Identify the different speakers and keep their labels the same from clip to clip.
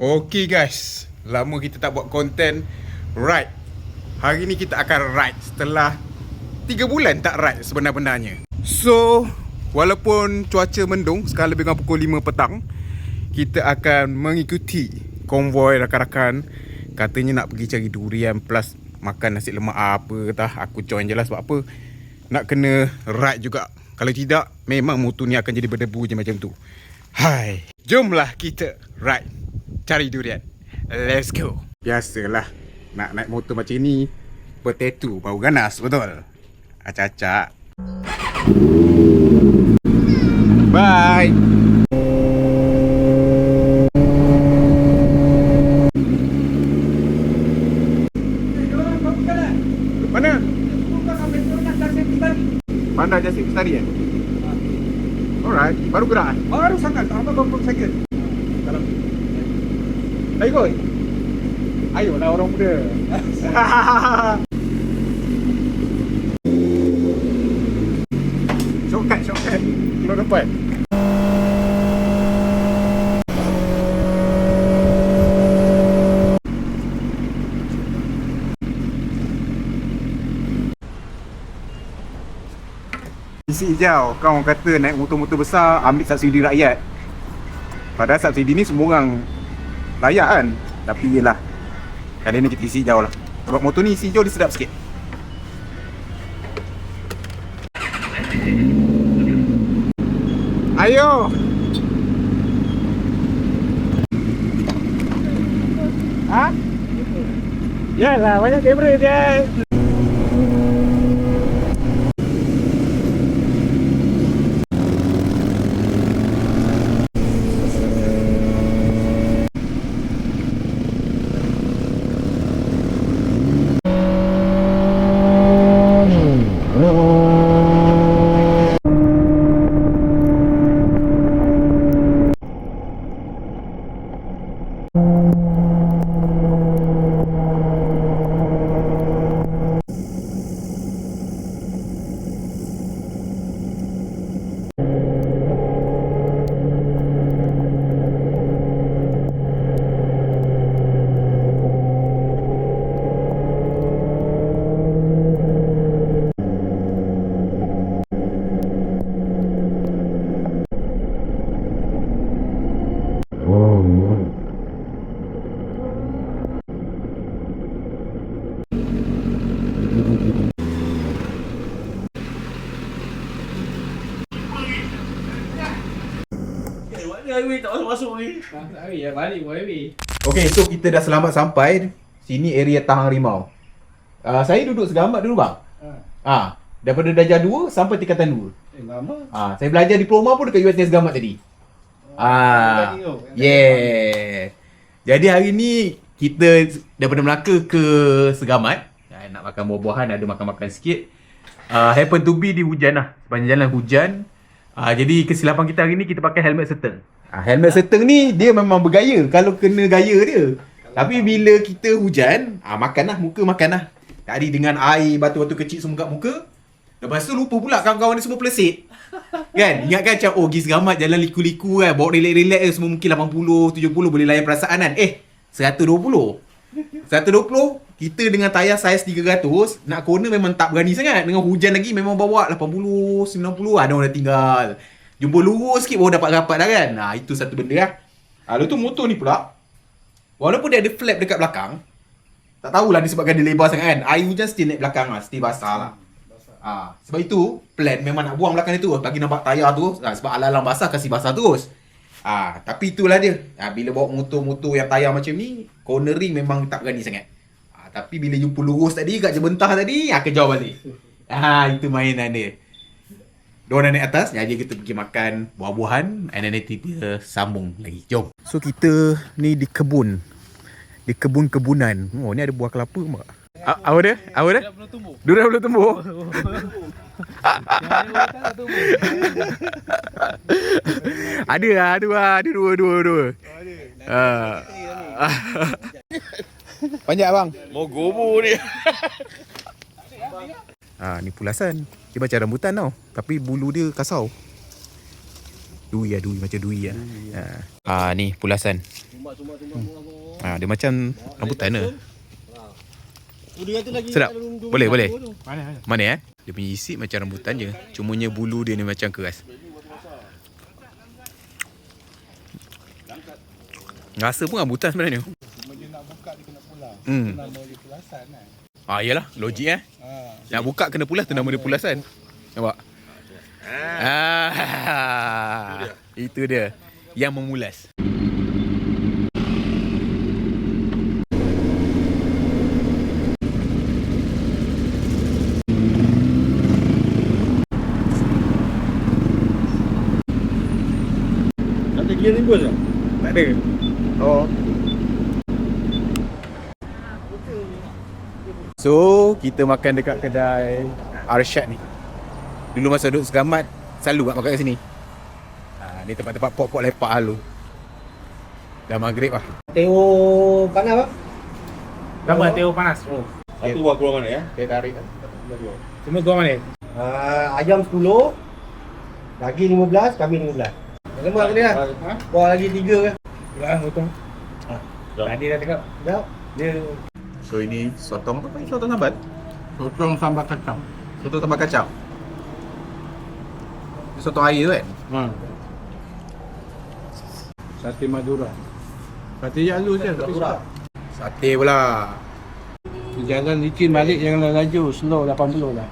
Speaker 1: Okay guys, lama kita tak buat konten ride. Hari ni kita akan ride setelah 3 bulan tak ride sebenar-benarnya. So, walaupun cuaca mendung, sekarang lebih kurang pukul 5 petang, kita akan mengikuti konvoi rakan-rakan. Katanya nak pergi cari durian plus makan nasi lemak apa entah. Aku join je lah sebab apa? Nak kena ride juga. Kalau tidak, memang motor ni akan jadi berdebu je macam tu. Hai, jomlah kita ride cari durian. Let's go. Biasalah, nak naik motor macam ni bertatu bau ganas, betul? Acak-acak. Bye. Mana? Bandar Jasik Bestari Alright, baru gerak Baru sangat, tak apa berapa second. Dalam. Ayo koi. Ayolah orang muda. Shortcut. Keluar depan. Isi hijau, kau orang kata naik motor-motor besar ambil subsidi rakyat. Padahal subsidi ni semua orang layak kan. Tapi yelah, kali ni kita isi hijau lah. Sebab motor ni isi hijau dia sedap sikit. Ayo. Ha? Yalah, banyak kamera dia.
Speaker 2: Highway tak masuk ni. Balik highway.
Speaker 1: Okay, so kita dah selamat sampai. Sini area Tahang Rimau. Saya duduk Segamat dulu bang. Daripada darjah 2 sampai tingkatan 2.
Speaker 2: Lama.
Speaker 1: Saya belajar diploma pun dekat UiTM Segamat tadi. Yeah. Jadi hari ni kita daripada Melaka ke Segamat. Nak makan buah-buahan, ada makan-makan sikit. Happen to be di hujan lah. Sepanjang jalan hujan. Jadi kesilapan kita hari ni kita pakai helmet seteng. Helmet seteng ni dia memang bergaya kalau kena gaya dia. Tapi bila kita hujan, makan lah, muka makan lah. Tadi dengan air, batu-batu kecil semua kat muka. Lepas tu lupa pula kawan-kawan ni semua pelesit. Kan? Ingatkan macam, pergi Segamat jalan liku-liku kan. Bawa relax-relax semua mungkin 80, 70 boleh layan perasaan kan. 120. 120, kita dengan tayar saiz 300, nak corner memang tak berani sangat. Dengan hujan lagi memang bawa 80, 90, ada orang dah tinggal. Jumpa lurus sikit baru dapat rapat dah kan. Itu satu benda lah. Lalu tu motor ni pula, walaupun dia ada flap dekat belakang, tak tahulah disebabkan dia lebar sangat kan. Air hujan still naik belakang lah, still basah lah. Sebab itu, plan memang nak buang belakang dia tu. Bagi nampak tayar tu, sebab alang-alang basah, kasih basah terus. Tapi itulah dia. Bila bawa motor-motor yang tayar macam ni, cornering memang tak berani sangat. Tapi bila jumpa lurus tadi, kat jebentah tadi, kejar balik. Itu mainan dia. Diorang naik atas, jadi kita pergi makan buah-buahan. And then nanti kita sambung lagi. Jom. So kita ni di kebun. Di kebun-kebunan. Oh, ni ada buah kelapa mak. Apa dia? Apa dia? Durian belum tumbuh. Ada dua. Panjat bang.
Speaker 2: Mau gobo ni.
Speaker 1: Ni pulasan. Dia macam rambutan tau, tapi bulu dia kasau. Dui macam dui lah. Ni pulasan. Dia macam rambutan ke? Sedap. Boleh. Mana Dia punya isi macam rambutan je. Cumanya bulu dia ni macam keras. Rasa pun rambutan sebenarnya.
Speaker 3: Cuma dia nak buka dia kena pulas. Nama dia pulasan kan.
Speaker 1: Yalah, logik Nak buka kena pulas tu nama dia pulasan. Nampak? Itu dia. Yang memulas.
Speaker 2: Ada gear ni bos tak?
Speaker 1: Tak ada. Oh. So, kita makan dekat kedai Arsyad ni. Dulu masa duduk Segamat, selalu makan kat sini. Ni tempat-tempat pok-pok lepak halu. Dah maghrib lah.
Speaker 4: Teo panas apa?
Speaker 2: Berapa Teo panas?
Speaker 3: Satu buah keluar mana ya?
Speaker 1: Saya tarik lah.
Speaker 2: Semua keluar mana?
Speaker 4: Ayam 10, daging 15, kambing 15. Lemak ke dia lah? Buah lagi 3 ke?
Speaker 2: Dah, betul. Tadi dah cakap.
Speaker 4: Dah. Dia
Speaker 1: So ini sotong apa ni? Sotong sambat?
Speaker 2: Sotong sambal kacang.
Speaker 1: Sotong sambal kacang. Sotong air tu kan?
Speaker 2: Sate Madura. Sate Jalu je.
Speaker 1: Sate pula.
Speaker 2: Jalan licin balik, jangan laju. Slow 80 lah.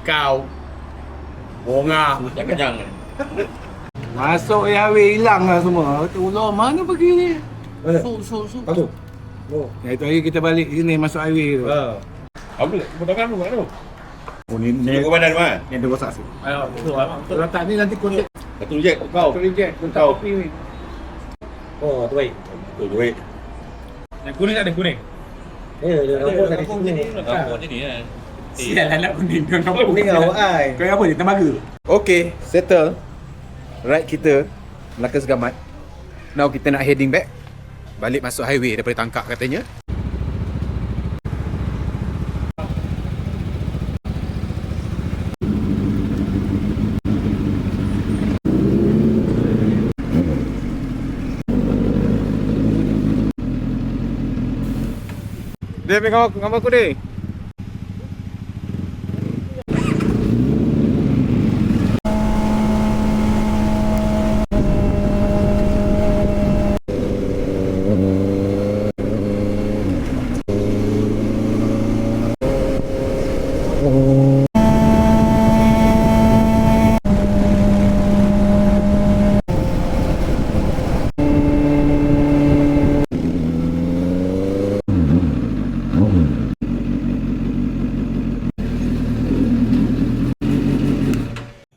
Speaker 1: Kau. Bonga.
Speaker 3: Yang kenyang.
Speaker 2: Masuk ARW hilang lah semua. Allah mana pergi ni? Su.
Speaker 4: Aduh.
Speaker 2: Ya itu hari kita balik sini masuk highway tu.
Speaker 3: Apa? Potongan tu kat tu.
Speaker 1: Oh ni
Speaker 3: Jaga badan mah.
Speaker 1: yang dia rosak sikit.
Speaker 2: Ayo, betul. Letak ni nanti kontak.
Speaker 3: Satu reject kau.
Speaker 2: Kau reject, kontak
Speaker 3: Kau.
Speaker 2: kopi ni.
Speaker 4: Oh, tu baik.
Speaker 3: Tu duit.
Speaker 2: Yang kuning tak ada kuning?
Speaker 4: Dia rambut dari sini.
Speaker 3: Apa ni ya?
Speaker 2: Sial anak kuning tu.
Speaker 4: Kuning awak ai.
Speaker 2: Kau apa ni? Tembaga?
Speaker 1: Okay, settle. Ride kita Melaka Segamat. Now kita nak heading back. Balik masuk highway daripada Tangkak katanya. Dia ambil gambar aku deh.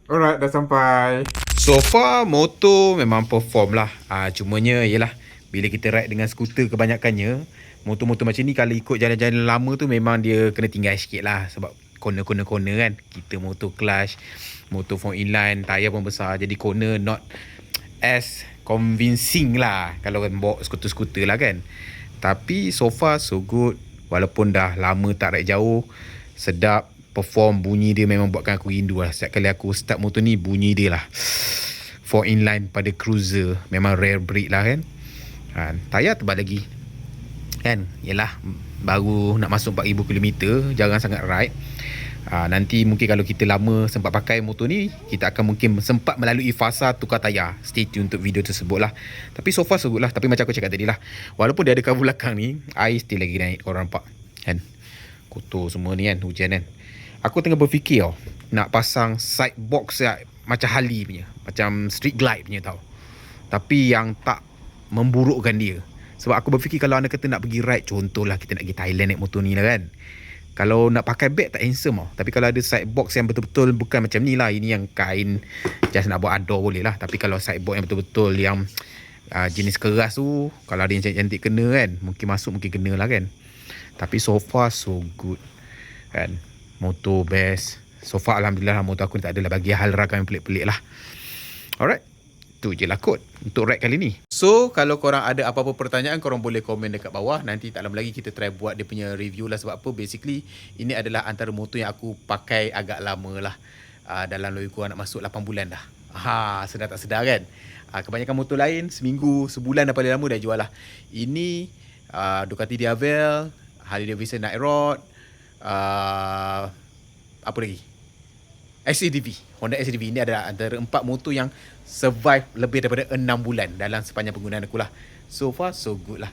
Speaker 1: Alright, dah sampai. So far motor memang perform lah. Cumanya yalah, bila kita ride dengan skuter kebanyakannya, motor-motor macam ni kalau ikut jalan-jalan lama tu memang dia kena tinggal sikit lah. Sebab corner kan. Kita motor clutch, motor 4 inline, tayar pun besar. Jadi corner not as convincing lah kalau kan bawa skuter-skuter lah kan. Tapi so far so good. Walaupun dah lama tak ride jauh, sedap. Perform, bunyi dia memang buatkan aku rindu lah. Setiap kali aku start motor ni, bunyi dia lah 4 inline pada cruiser. Memang rare breed lah kan. Tayar tebal lagi kan. Yelah, baru nak masuk 4,000 km, jarang sangat ride. Nanti mungkin kalau kita lama sempat pakai motor ni, kita akan mungkin sempat melalui fasa tukar tayar. Stay tune untuk video tersebut lah. Tapi so far so good lah. Tapi macam aku cakap tadi lah, walaupun dia ada cover belakang ni, air still lagi naik. Korang nampak kan, kotor semua ni kan, hujan kan. Aku tengah berfikir nak pasang side box macam Harley punya, macam Street Glide punya tau. Tapi yang tak memburukkan dia. Sebab aku berfikir kalau anda kata nak pergi ride, contohlah kita nak pergi Thailand naik motor ni lah kan, kalau nak pakai beg tak handsome tau. Tapi kalau ada side box yang betul-betul bukan macam ni lah, ini yang kain just nak buat outdoor boleh lah. Tapi kalau side box yang betul-betul yang jenis keras tu, kalau ada yang cantik-cantik kena kan, mungkin masuk mungkin kena lah kan. Tapi so far so good kan. Motor best. So far alhamdulillah motor aku ni tak adalah bagi hal rakam yang pelik-pelik lah. Alright, tu je lah kot untuk ride kali ni. So kalau korang ada apa-apa pertanyaan, korang boleh komen dekat bawah. Nanti tak lama lagi kita try buat dia punya review lah. Sebab apa, basically ini adalah antara motor yang aku pakai agak lama lah. Dalam lebih kurang nak masuk 8 bulan dah. Sedar tak sedar kan. Kebanyakan motor lain seminggu, sebulan dan paling lama dah jual lah. Ini Ducati Diavel, Harley Davidson Night Rod, apa lagi? SCDV, Honda SCDV. Ini adalah antara 4 motor yang survive lebih daripada 6 bulan dalam sepanjang penggunaan aku lah. So far so good lah.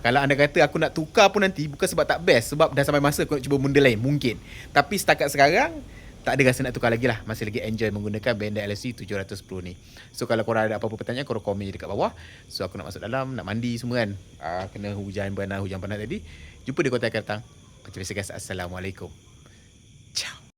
Speaker 1: Kalau anda kata aku nak tukar pun nanti, bukan sebab tak best, sebab dah sampai masa aku nak cuba benda lain, mungkin. Tapi setakat sekarang tak ada rasa nak tukar lagi lah. Masih lagi enjoy menggunakan Benda LSC 700 Pro ni. So kalau korang ada apa-apa pertanyaan, korang komen je dekat bawah. So aku nak masuk dalam, nak mandi semua kan. Kena hujan panas tadi. Jumpa di kota akan datang. Macam biasa guys, Assalamualaikum. Ciao.